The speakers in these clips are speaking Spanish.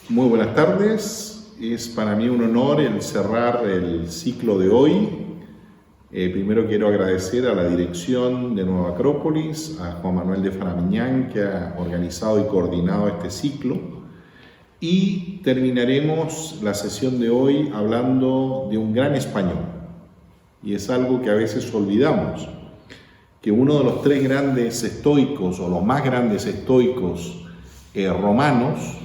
Muy buenas tardes, es para mí un honor el cerrar el ciclo de hoy. Primero quiero agradecer a la dirección de Nueva Acrópolis, a Juan Manuel de Faramiñán, que ha organizado y coordinado este ciclo. Y terminaremos la sesión de hoy hablando de un gran español. Y es algo que a veces olvidamos, que uno de los tres grandes estoicos, o los más grandes estoicos romanos,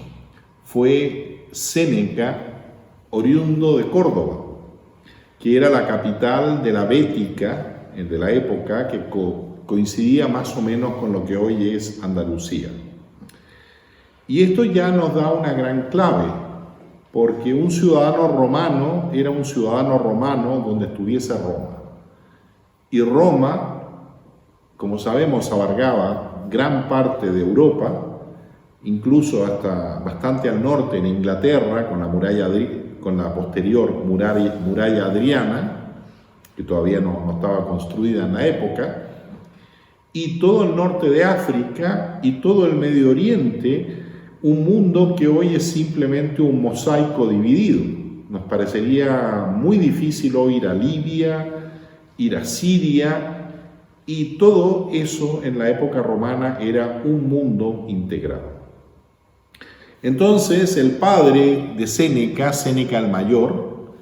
fue Séneca, oriundo de Córdoba, que era la capital de la Bética de la época, que coincidía más o menos con lo que hoy es Andalucía. Y esto ya nos da una gran clave, porque un ciudadano romano era un ciudadano romano donde estuviese Roma. Y Roma, como sabemos, abarcaba gran parte de Europa, incluso hasta bastante al norte en Inglaterra, con la posterior muralla Adriana, que todavía no estaba construida en la época, y todo el norte de África y todo el Medio Oriente, un mundo que hoy es simplemente un mosaico dividido. Nos parecería muy difícil hoy ir a Libia, ir a Siria, y todo eso en la época romana era un mundo integrado. Entonces el padre de Séneca, Séneca el Mayor,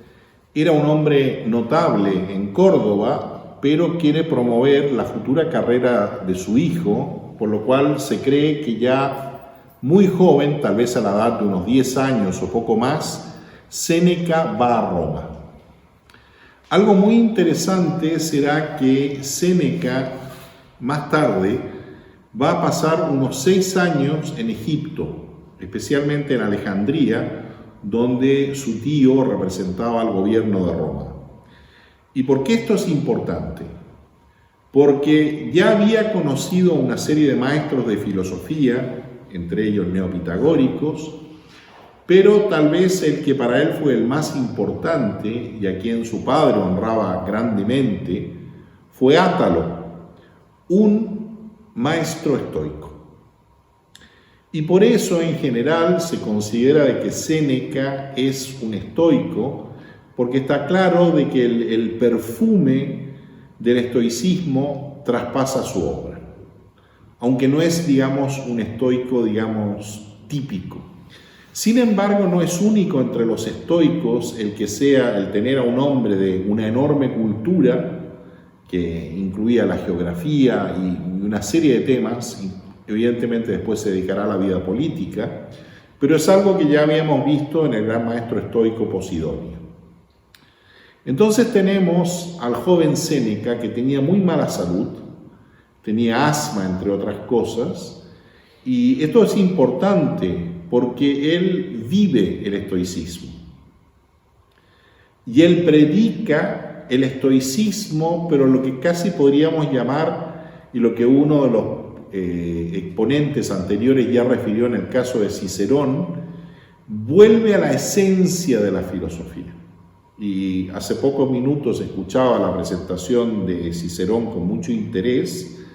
era un hombre notable en Córdoba, pero quiere promover la futura carrera de su hijo, por lo cual se cree que ya muy joven, tal vez a la edad de unos 10 años o poco más, Séneca va a Roma. Algo muy interesante será que Séneca más tarde va a pasar unos 6 años en Egipto, especialmente en Alejandría, donde su tío representaba al gobierno de Roma. ¿Y por qué esto es importante? Porque ya había conocido una serie de maestros de filosofía, entre ellos neopitagóricos, pero tal vez el que para él fue el más importante y a quien su padre honraba grandemente fue Átalo, un maestro estoico. Y por eso en general se considera de que Séneca es un estoico, porque está claro de que el perfume del estoicismo traspasa su obra, aunque no es, digamos, un estoico, digamos, típico. Sin embargo, no es único entre los estoicos el tener a un hombre de una enorme cultura, que incluía la geografía y una serie de temas. Evidentemente después se dedicará a la vida política, pero es algo que ya habíamos visto en el gran maestro estoico Posidonio. Entonces tenemos al joven Séneca, que tenía muy mala salud, tenía asma entre otras cosas, y esto es importante porque él vive el estoicismo. Y él predica el estoicismo, pero lo que casi podríamos llamar, y lo que uno de los exponentes anteriores ya refirió en el caso de Cicerón, vuelve a la esencia de la filosofía. Y hace pocos minutos escuchaba la presentación de Cicerón con mucho interés,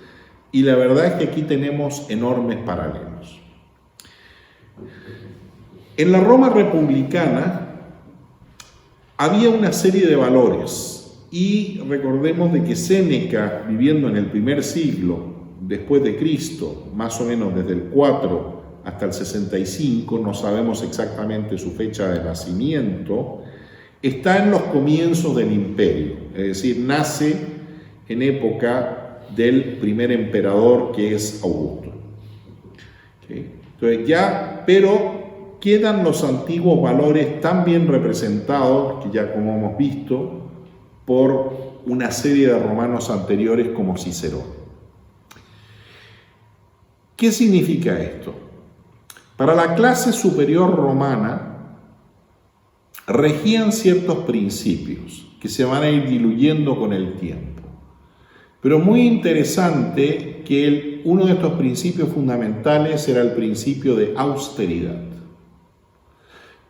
y la verdad es que aquí tenemos enormes paralelos. En la Roma republicana había una serie de valores, y recordemos de que Séneca, viviendo en el primer siglo después de Cristo, más o menos desde el 4 hasta el 65, no sabemos exactamente su fecha de nacimiento, está en los comienzos del imperio, es decir, nace en época del primer emperador, que es Augusto. Entonces pero quedan los antiguos valores tan bien representados, que ya como hemos visto, por una serie de romanos anteriores como Cicerón. ¿Qué significa esto? Para la clase superior romana regían ciertos principios que se van a ir diluyendo con el tiempo. Pero muy interesante que uno de estos principios fundamentales era el principio de austeridad.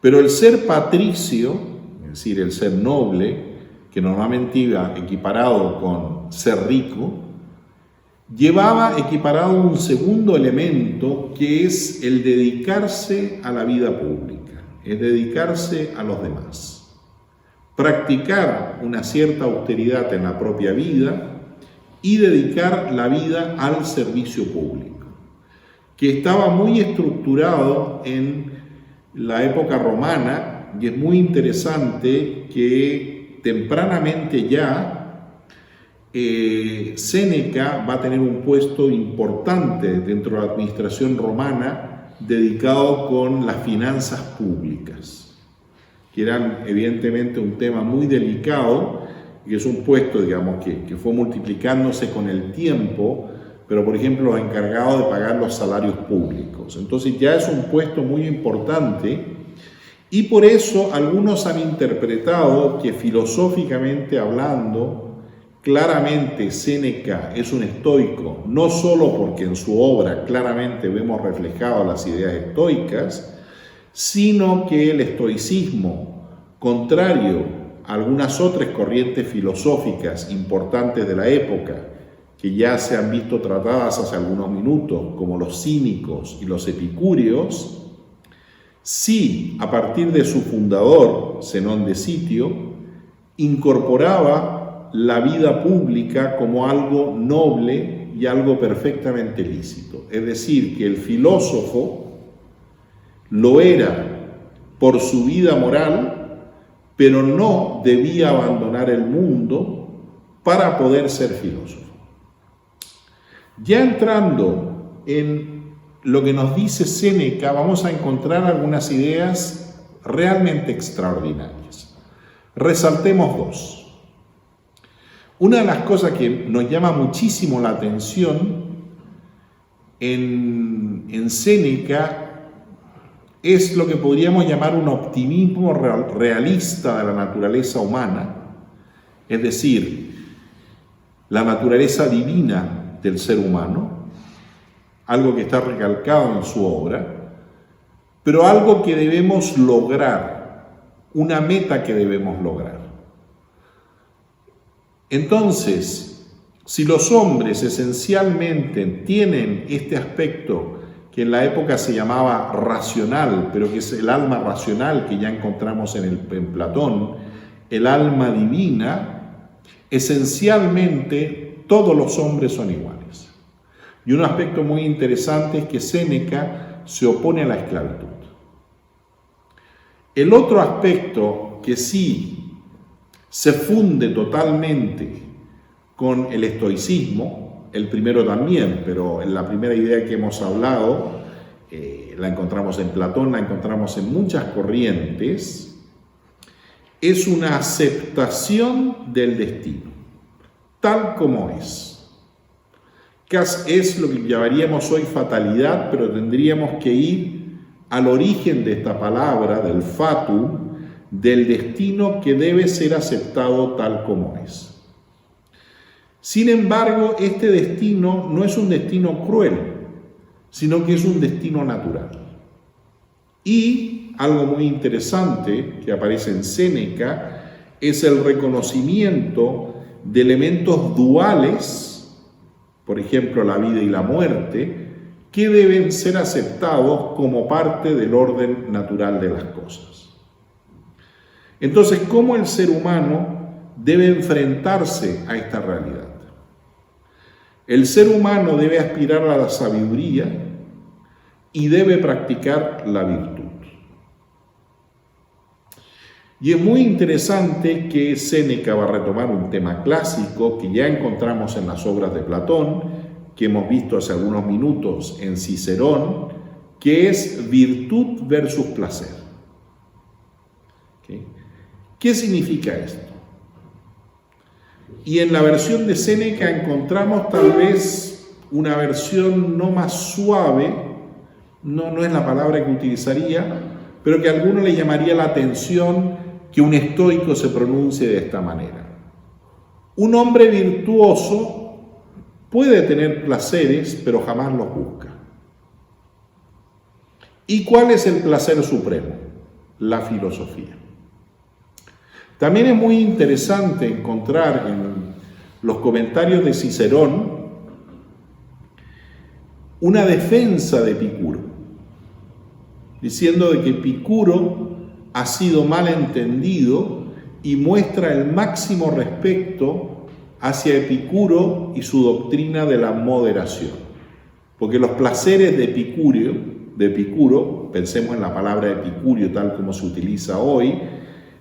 Pero el ser patricio, es decir, el ser noble, que normalmente iba equiparado con ser rico, llevaba equiparado un segundo elemento, que es el dedicarse a la vida pública. es dedicarse a los demás, practicar una cierta austeridad en la propia vida y dedicar la vida al servicio público, que estaba muy estructurado en la época romana, y es muy interesante que tempranamente ya Séneca va a tener un puesto importante dentro de la administración romana dedicado con las finanzas públicas, que eran evidentemente un tema muy delicado y que es un puesto, digamos, que fue multiplicándose con el tiempo, pero por ejemplo los encargados de pagar los salarios públicos. Entonces ya es un puesto muy importante y por eso algunos han interpretado que filosóficamente hablando, claramente Séneca es un estoico, no solo porque en su obra claramente vemos reflejadas las ideas estoicas, sino que el estoicismo, contrario a algunas otras corrientes filosóficas importantes de la época, que ya se han visto tratadas hace algunos minutos, como los cínicos y los epicúreos, sí, a partir de su fundador, Zenón de Sitio, incorporaba la vida pública como algo noble y algo perfectamente lícito. Es decir, que el filósofo lo era por su vida moral, pero no debía abandonar el mundo para poder ser filósofo. Ya entrando en lo que nos dice Séneca, vamos a encontrar algunas ideas realmente extraordinarias. Resaltemos dos. Una de las cosas que nos llama muchísimo la atención en Séneca es lo que podríamos llamar un optimismo realista de la naturaleza humana, es decir, la naturaleza divina del ser humano, algo que está recalcado en su obra, pero algo que debemos lograr, una meta que debemos lograr. Entonces, si los hombres esencialmente tienen este aspecto que en la época se llamaba racional, pero que es el alma racional que ya encontramos en Platón, el alma divina, esencialmente todos los hombres son iguales. Y un aspecto muy interesante es que Séneca se opone a la esclavitud. El otro aspecto que sí se funde totalmente con el estoicismo, el primero también, pero en la primera idea que hemos hablado, la encontramos en Platón, la encontramos en muchas corrientes, es una aceptación del destino, tal como es. Es lo que llamaríamos hoy fatalidad, pero tendríamos que ir al origen de esta palabra, del fatum, del destino que debe ser aceptado tal como es. Sin embargo, este destino no es un destino cruel, sino que es un destino natural. Y algo muy interesante que aparece en Séneca es el reconocimiento de elementos duales, por ejemplo, la vida y la muerte, que deben ser aceptados como parte del orden natural de las cosas. Entonces, ¿cómo el ser humano debe enfrentarse a esta realidad? El ser humano debe aspirar a la sabiduría y debe practicar la virtud. Y es muy interesante que Séneca va a retomar un tema clásico que ya encontramos en las obras de Platón, que hemos visto hace algunos minutos en Cicerón, que es virtud versus placer. ¿Okay? ¿Qué significa esto? Y en la versión de Séneca encontramos tal vez una versión no más suave, no es la palabra que utilizaría, pero que a alguno le llamaría la atención que un estoico se pronuncie de esta manera. Un hombre virtuoso puede tener placeres, pero jamás los busca. ¿Y cuál es el placer supremo? La filosofía. También es muy interesante encontrar en los comentarios de Cicerón una defensa de Epicuro, diciendo de que Epicuro ha sido mal entendido y muestra el máximo respeto hacia Epicuro y su doctrina de la moderación. Porque los placeres de Epicuro, pensemos en la palabra epicurio tal como se utiliza hoy,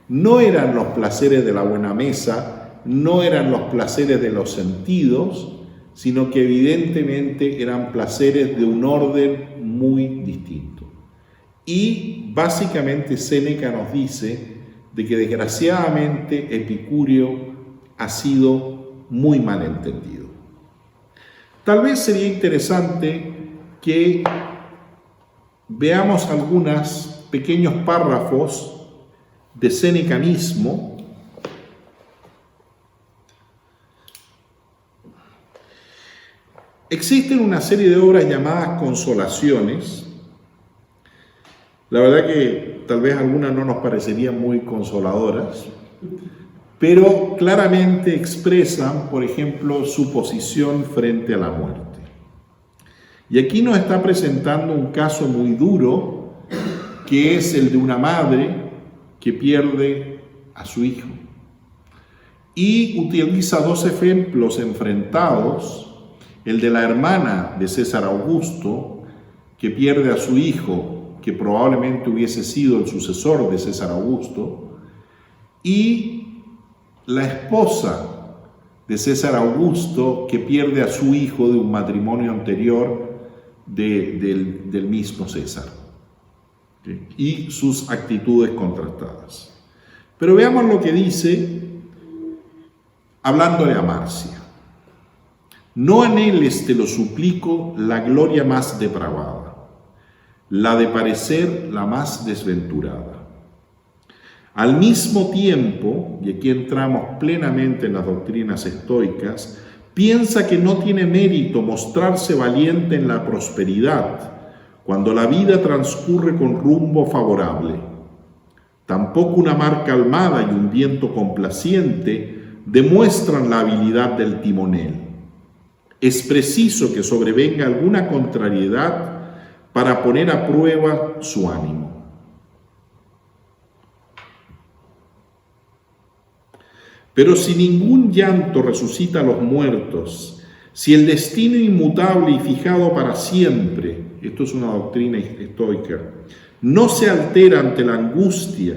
no eran los placeres de la buena mesa, no eran los placeres de los sentidos, sino que evidentemente eran placeres de un orden muy distinto. Y básicamente Séneca nos dice de que desgraciadamente Epicurio ha sido muy mal entendido. Tal vez sería interesante que veamos algunos pequeños párrafos de Séneca mismo. Existen una serie de obras llamadas consolaciones. La verdad que tal vez algunas no nos parecerían muy consoladoras, pero claramente expresan, por ejemplo, su posición frente a la muerte. Y aquí nos está presentando un caso muy duro, que es el de una madre que pierde a su hijo. Y utiliza dos ejemplos enfrentados, el de la hermana de César Augusto, que pierde a su hijo, que probablemente hubiese sido el sucesor de César Augusto, y la esposa de César Augusto, que pierde a su hijo de un matrimonio anterior del mismo César, ¿sí? Y sus actitudes contrastadas. Pero veamos lo que dice, hablándole a Marcia. No anheles, te lo suplico, la gloria más depravada, la de parecer la más desventurada. Al mismo tiempo, y aquí entramos plenamente en las doctrinas estoicas, piensa que no tiene mérito mostrarse valiente en la prosperidad cuando la vida transcurre con rumbo favorable. Tampoco una mar calmada y un viento complaciente demuestran la habilidad del timonel. Es preciso que sobrevenga alguna contrariedad para poner a prueba su ánimo. Pero si ningún llanto resucita a los muertos, si el destino inmutable y fijado para siempre, esto es una doctrina estoica, no se altera ante la angustia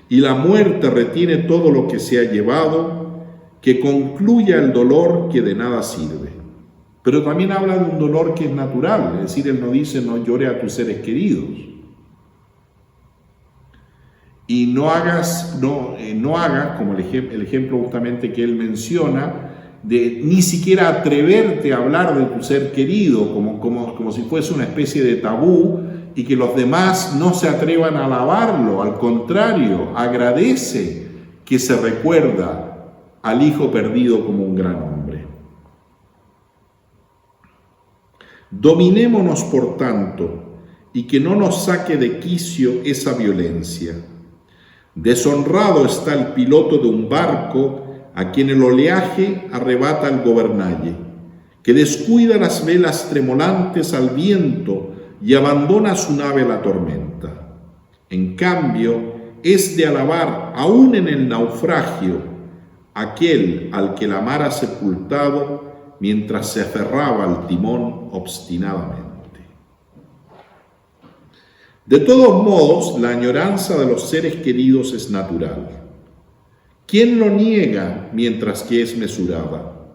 y la muerte retiene todo lo que se ha llevado, que concluya el dolor que de nada sirve. Pero también habla de un dolor que es natural, es decir, él no dice no llore a tus seres queridos. Y no hagas, como el ejemplo justamente que él menciona, de ni siquiera atreverte a hablar de tu ser querido, como si fuese una especie de tabú, y que los demás no se atrevan a alabarlo. Al contrario, agradece que se recuerda al hijo perdido como un gran hombre. Dominémonos, por tanto, y que no nos saque de quicio esa violencia. Deshonrado está el piloto de un barco a quien el oleaje arrebata el gobernalle, que descuida las velas tremolantes al viento y abandona su nave a la tormenta. En cambio, es de alabar, aún en el naufragio, aquel al que la mar ha sepultado mientras se aferraba al timón obstinadamente. De todos modos, la añoranza de los seres queridos es natural. ¿Quién lo niega mientras que es mesurada?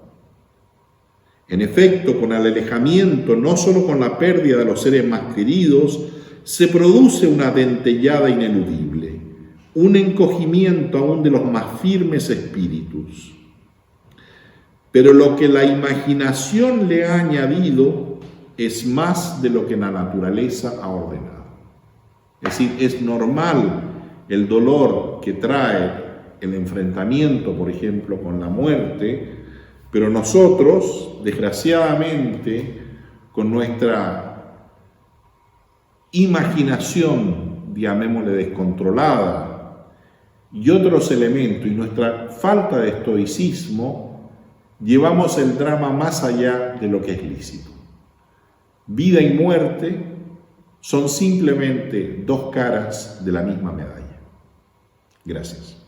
En efecto, con el alejamiento, no solo con la pérdida de los seres más queridos, se produce una dentellada ineludible, un encogimiento aún de los más firmes espíritus. Pero lo que la imaginación le ha añadido es más de lo que la naturaleza ha ordenado. Es decir, es normal el dolor que trae el enfrentamiento, por ejemplo, con la muerte, pero nosotros, desgraciadamente, con nuestra imaginación, llamémosle descontrolada, y otros elementos, y nuestra falta de estoicismo, llevamos el drama más allá de lo que es lícito. Vida y muerte son simplemente dos caras de la misma medalla. Gracias.